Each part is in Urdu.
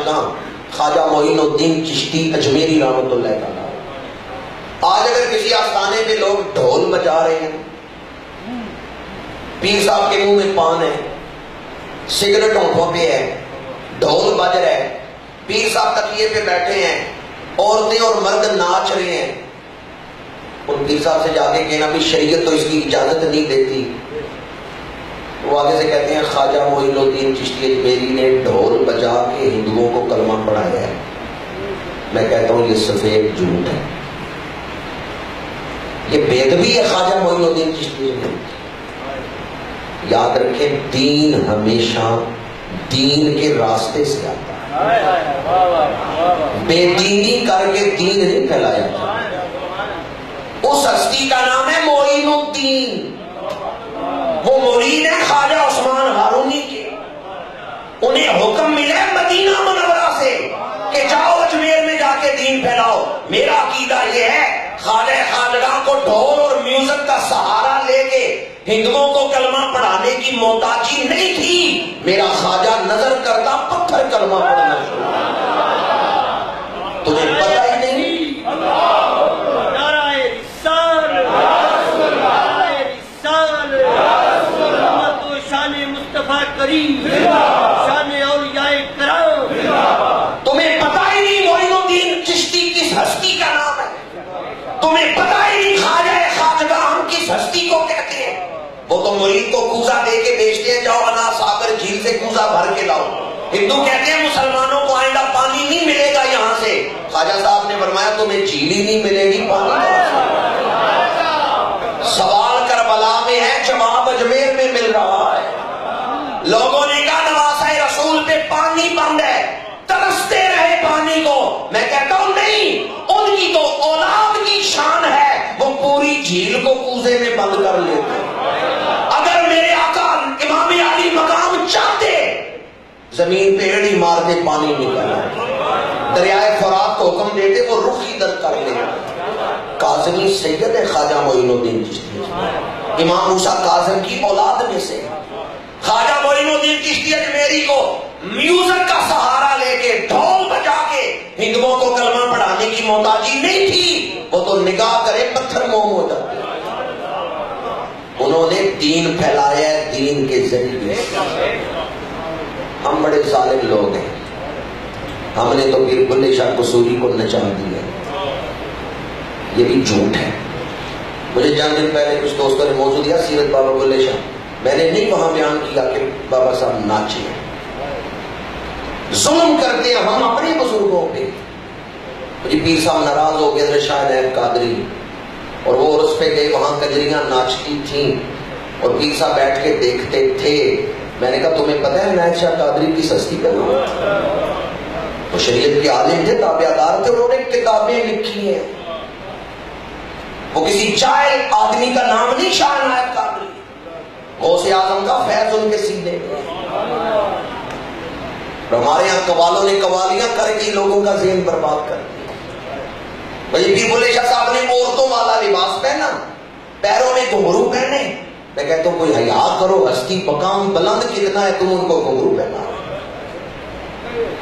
عاشقاں خواجہ معین الدین چشتی اجمیری رحمۃ اللہ تعالیٰ۔ آج اگر کسی آستانے پہ لوگ ڈھول بجا رہے ہیں، پیر صاحب کے منہ میں پان ہے، سگریٹ ہونٹوں پہ ہے، ڈھول بج رہا ہے، پیر صاحب تکیے پہ بیٹھے ہیں، عورتیں اور مرد ناچ رہے ہیں، ان پیر صاحب سے جا کے کہنا بھی شریعت تو اس کی اجازت نہیں دیتی، وہ آگے سے کہتے ہیں خواجہ معین الدین چشتی اجمیری نے ڈھول بجا کے ہندوؤں کو کلمہ پڑھایا ہے۔ میں کہتا ہوں یہ سفید جھوٹ ہے، یہ بے ادبی ہے خواجہ معین الدین چشتی اجمیری۔ یاد رکھیں دین ہمیشہ دین کے راستے سے آتا ہے، بے دینی کر کے دین نہیں پھیلایا جاتا۔ اس ہستی کا نام ہے معین الدین، وہ مرید ہے خواجہ عثمان ہارونی کے، انہیں حکم ملا ہے مدینہ منورہ سے کہ جاؤ اجمیر میں جا کے دین پھیلاؤ۔ میرا عقیدہ یہ ہے خواجہ خواجگاں کو ڈھول اور میوزک کا سہارا لے کے ہندوؤں کو کلمہ پڑھانے کی محتاجی نہیں تھی، میرا خواجہ نظر کرتا پتھر کلمہ پڑھنا شروع۔ تمہیں پتہ ہی نہیں۔ تمہیں پتہ ہی نہیں معین الدین چشتی کس ہستی کا نام ہے، تمہیں پتہ ہی نہیں خواجہ خواجگاں ہم کس ہستی کو کہتے ہیں۔ وہ تو مرید کو کوزہ دے کے بیچتے ہیں، جاؤ انا ساگر جھیل سے کوزہ بھر کے لاؤ۔ ہندو کہتے ہیں مسلمانوں کو آئندہ پانی نہیں ملے گا یہاں سے، خواجہ صاحب نے فرمایا تمہیں جھیل ہی نہیں ملے گی، پانی کہاں سے؟ سوال کربلا میں ہے، جواب اجمیر میں مل رہا ہے۔ لوگوں نے کہا نواسہ رسول پہ پانی بند ہے، ترستے رہے پانی کو۔ میں کہتا ہوں نہیں، ان کی تو اولاد کی شان ہے، وہ پوری جھیل کو کوزے میں بند کر لیتے۔ اگر میرے آقا امام علی مقام چاہتے زمین پہ ایڑی مارتے پانی نکلا، دریائے فرات کو حکم دیتے وہ رخ ہی در کر لے۔ کاظمی سید ہے خواجہ معین الدین چشتی، امام موسیٰ کاظم کی اولاد میں سے۔ خواجہ معین الدین چشتی اجمیری کو میوزک کا سہارا لے کے ڈھول بجا کے ہندوؤں کو کلمہ پڑھانے کی محتاجی نہیں تھی، وہ تو نگاہ کرے پتھر موم ہو جاتے۔ انہوں نے دین پھیلایا ہے دین کے ذریعے۔ ہم بڑے ظالم لوگ ہیں، ہم نے تو پیر بلے شاہ قصوری کو نچا دیا، یہ بھی جھوٹ ہے۔ مجھے چند دن پہلے کچھ دوستوں نے موضوع دیا سیرت بابا بلے شاہ، میں نے نہیں وہاں بیان کیا کہ بابا صاحب ناچے ہیں، ظلم کرتے ہیں ہم اپنے بزرگوں پہ۔ مجھے پیر صاحب ناراض ہو گئے، شاہ نائب قادری، اور وہ عرس پہ گئے، وہاں کجریاں ناچتی تھیں اور پیر صاحب بیٹھ کے دیکھتے تھے۔ میں نے کہا تمہیں پتہ ہے نائب شاہ قادری کی ہستی کا نام؟ وہ شریعت کے عالم تھے، تابعہ دار تھے، انہوں نے کتابیں لکھی ہیں۔ وہ کسی جاہل آدمی کا نام نہیں شاہ نائب قادری، غوث اعظم کا فیض ان کے سینے میں۔ ہمارے یہاں قوالوں نے قوالیاں کر کے لوگوں کا ذہن برباد کر دیا۔ بھائی پیر بلے شاہ صاحب نے عورتوں والا لباس پہنا، پیروں میں گھنگرو پہنے۔ میں کہتا ہوں کوئی حیا کرو، ہستی مقام بلند کتنا ہے، تم ان کو گھنگرو پہنا۔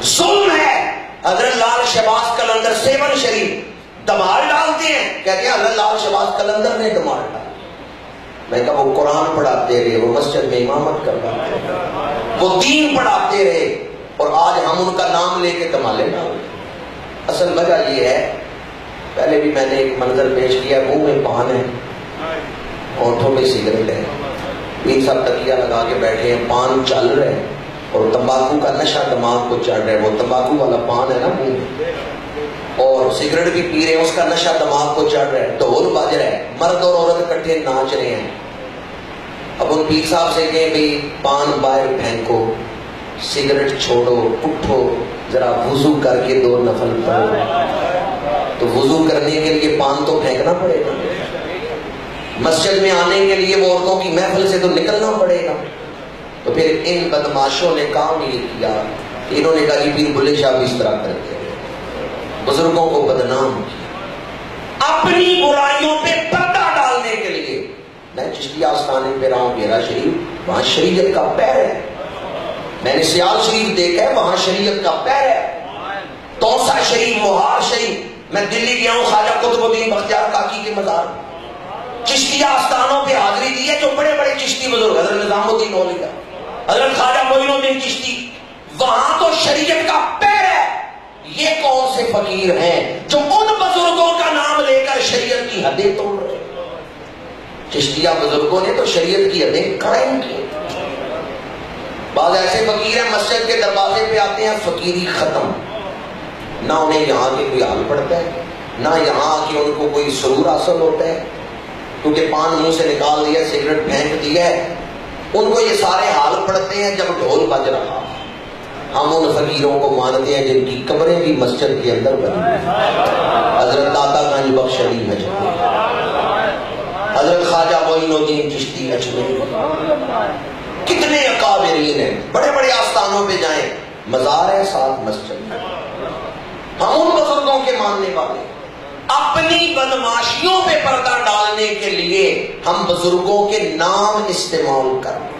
ظلم ہے۔ حضرت لال شہباز قلندر سیون شریف دمار ڈالتے ہیں، کہتے ہیں حضرت لال شہباز قلندر نے دمار ڈالا۔ میں کہا وہ قرآن پڑھاتے رہے، وہ مسجد میں امامت کرواتے رہے، وہ دین پڑھاتے رہے، اور آج ہم ان کا نام لے کے دمالے ڈالتے۔ اصل وجہ یہ ہے، پہلے بھی میں نے ایک منظر پیش کیا، منہ میں پان ہے، ہونٹوں میں سگریٹ ہے، پیر صاحب تکیہ لگا کے بیٹھے ہیں، پان چل رہے ہیں اور تمباکو کا نشہ دماغ کو چڑھ رہا ہے۔ وہ تمباکو والا پان ہے نا منہ میں، اور سگریٹ بھی پی رہے ہیں، اس کا نشہ دماغ کو چڑھ رہا ہے، ڈھول بج رہا ہے، مرد اور عورت اکٹھے ناچ رہے ہیں۔ اب ان پیر صاحب سے کہیں بھئی پان باہر پھینکو، سگریٹ چھوڑو، اٹھو، ذرا وضو کر کے 2 نفل پڑھو۔ تو وضو کرنے کے لیے پان تو پھینکنا پڑے گا، مسجد میں آنے کے لیے وہ عورتوں کی محفل سے تو نکلنا پڑے گا۔ تو پھر ان بدماشوں نے کام یہ کیا، انہوں نے کہا کہ پیر بلے شاہ بھی اس طرح کرتے ہیں، بزرگوں کو بدنام کیا اپنی برائیوں پہ پردہ ڈالنے کے لیے۔ میں چشتیہ آستانے پہ رہا ہوں، گیرا شریف، وہاں شریعت کا پیر ہے، میں نے سیال شریف دیکھا ہے، وہاں شریعت کا پیر ہے. توسا شریف، مہار شریف، میں دلی گیا ہوں خواجہ قطب الدین بختیار کاکی کے مزار، چشتیہ آستانوں پہ حاضری دی ہے جو بڑے بڑے چشتی بزرگ، حضرت نظام الدین اولیا، حضرت خواجہ معین الدین چشتی، وہاں تو شریعت کا پیر ہے. یہ کون سے فقیر ہیں جو ان بزرگوں کا نام لے کر شریعت کی حدیں توڑ رہے؟ چشتیہ بزرگوں نے تو شریعت کی حدیں قائم کی. بعض ایسے فقیر ہیں مسجد کے دروازے پہ آتے ہیں، فقیری ختم، نہ انہیں یہاں کے کوئی حال پڑتا ہے، نہ یہاں کے ان کو کوئی سرور حاصل ہوتا ہے، کیونکہ پان منہ سے نکال دیا، سگریٹ پھینک دیا ہے. ان کو یہ سارے حال پڑتے ہیں جب ڈھول بج رہا. ہم ان فقیروں کو مانتے ہیں جن کی قبریں بھی مسجد کے اندر بنی، حضرت داتا گنج بخش علی حجویری، حضرت خواجہ معین الدین چشتی اجمیری، کتنے اکابرین ہیں. بڑے بڑے آستانوں پہ جائیں، مزار ہے ساتھ مسجد. ہم ان بزرگوں کے ماننے والے. اپنی بدماشیوں پہ پردہ ڈالنے کے لیے ہم بزرگوں کے نام استعمال کریں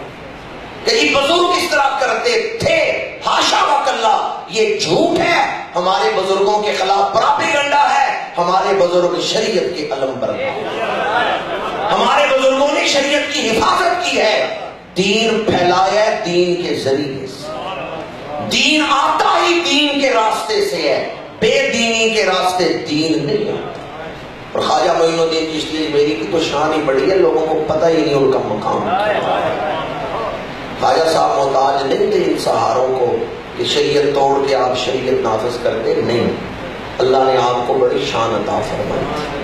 کہ یہ بزرگ اس طرح کرتے تھے. حاشا وکلا، یہ جھوٹ ہے. ہمارے بزرگوں کے خلاف پراپیگنڈا ہے. ہمارے بزرگ شریعت کے علم بردار، ہمارے بزرگوں نے شریعت کی حفاظت کی ہے. دین پھیلایا ہے دین کے ذریعے سے. دین آتا ہی دین کے راستے سے ہے، بے دینی کے راستے دین نہیں آتا. اور خواجہ معین الدین چشتی اجمیری کی تو شان ہی بڑی ہے، لوگوں کو پتہ ہی نہیں ان کا مقام. خواجہ صاحب محتاج نہیں تھے ان سہاروں کو کہ شریعت توڑ کے آپ شریعت نافذ کرتے، نہیں. اللہ نے آپ کو بڑی شان عطا فرمائی.